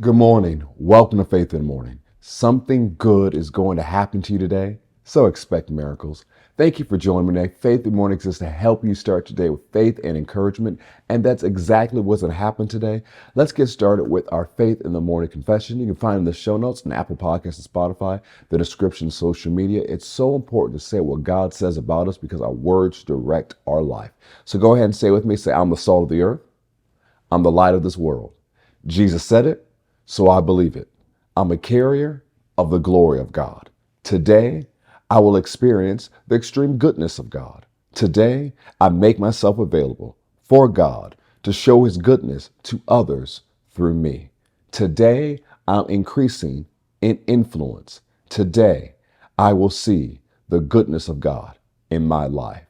Good morning. Welcome to Faith in the Morning. Something good is going to happen to you today, so expect miracles. Thank you for joining me today. Faith in the Morning exists to help you start today with faith and encouragement, and that's exactly what's going to happen today. Let's get started with our Faith in the Morning confession. You can find it in the show notes on Apple Podcasts and Spotify, the description, social media. It's so important to say what God says about us because our words direct our life. So go ahead and say with me, say, I'm the salt of the earth. I'm the light of this world. Jesus said it, so I believe it. I'm a carrier of the glory of God. Today, I will experience the extreme goodness of God. Today, I make myself available for God to show his goodness to others through me. Today, I'm increasing in influence. Today, I will see the goodness of God in my life.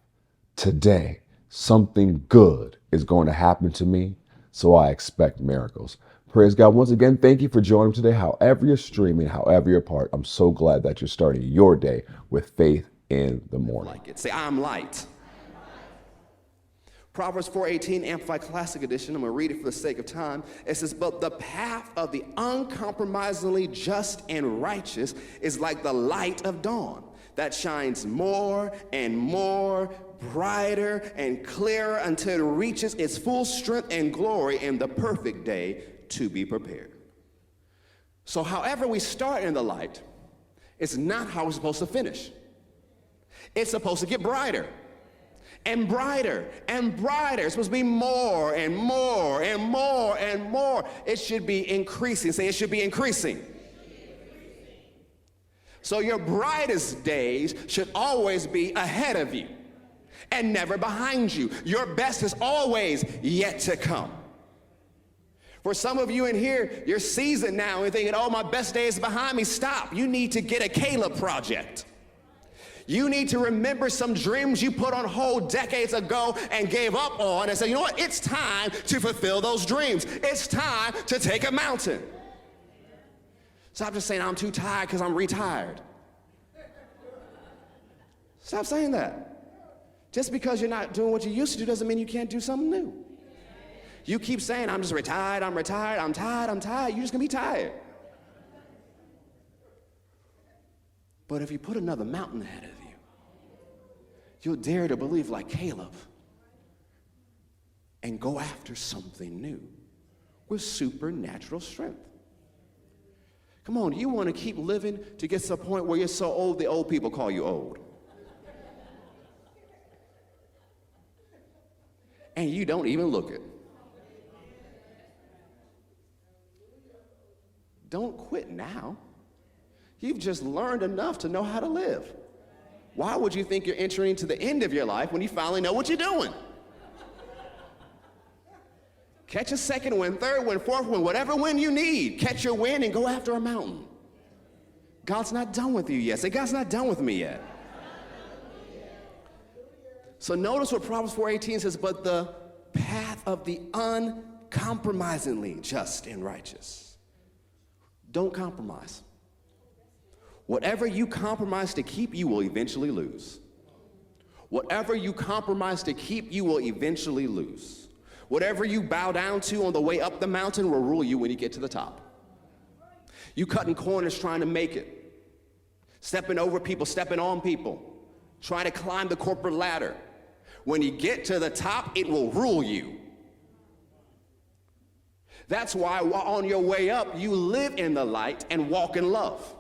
Today, something good is going to happen to me, so I expect miracles. Praise God. Once again, thank you for joining today. However you're streaming, however you're part, I'm so glad that you're starting your day with faith in the morning. Like it. Say, I'm light. Proverbs 4:18, Amplified Classic Edition. I'm going to read it for the sake of time. It says, but the path of the uncompromisingly just and righteous is like the light of dawn that shines more and more brighter and clearer until it reaches its full strength and glory in the perfect day to be prepared. So however we start in the light, it's not how we're supposed to finish. It's supposed to get brighter and brighter and brighter. It's supposed to be more and more and more and more. It should be increasing. Say, it should be increasing. So your brightest days should always be ahead of you and never behind you. Your best is always yet to come. For some of you in here, you're seasoned now and you're thinking, oh, my best day is behind me. Stop. You need to get a Caleb project. You need to remember some dreams you put on hold decades ago and gave up on and say, you know what? It's time to fulfill those dreams. It's time to take a mountain. Stop just saying, I'm too tired because I'm retired. Stop saying that. Just because you're not doing what you used to do doesn't mean you can't do something new. You keep saying, I'm just retired, I'm retired, I'm tired, I'm tired. You're just going to be tired. But if you put another mountain ahead of you, you'll dare to believe like Caleb and go after something new with supernatural strength. Come on, you want to keep living to get to the point where you're so old, the old people call you old. And you don't even look it. Don't quit now. You've just learned enough to know how to live. Why would you think you're entering into the end of your life when you finally know what you're doing? Catch a second win, third win, fourth win, whatever win you need. Catch your win and go after a mountain. God's not done with you yet. Say, God's not done with me yet. So notice what Proverbs 4:18 says, but the path of the uncompromisingly just and righteous. Don't compromise. Whatever you compromise to keep, you will eventually lose. Whatever you compromise to keep, you will eventually lose. Whatever you bow down to on the way up the mountain will rule you when you get to the top. You cutting corners trying to make it. Stepping over people, stepping on people. Trying to climb the corporate ladder. When you get to the top, it will rule you. That's why on your way up, you live in the light and walk in love.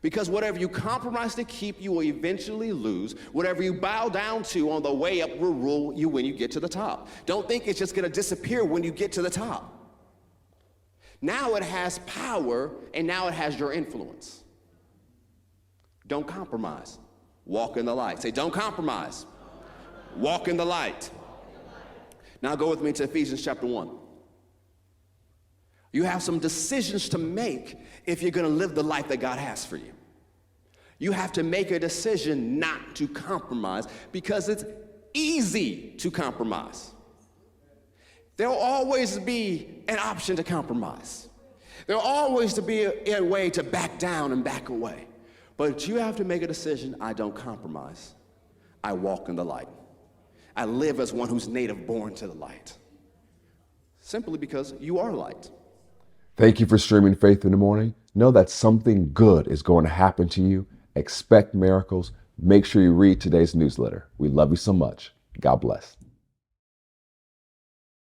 Because whatever you compromise to keep, you will eventually lose. Whatever you bow down to on the way up will rule you when you get to the top. Don't think it's just going to disappear when you get to the top. Now it has power, and now it has your influence. Don't compromise. Walk in the light. Say, don't compromise. Walk in the light. Now go with me to Ephesians chapter 1. You have some decisions to make if you're going to live the life that God has for you. You have to make a decision not to compromise because it's easy to compromise. There will always be an option to compromise. There will always be a way to back down and back away. But you have to make a decision. I don't compromise. I walk in the light. I live as one who's native born to the light. Simply because you are light. Thank you for streaming Faith in the Morning. Know that something good is going to happen to you. Expect miracles. Make sure you read today's newsletter. We love you so much. God bless.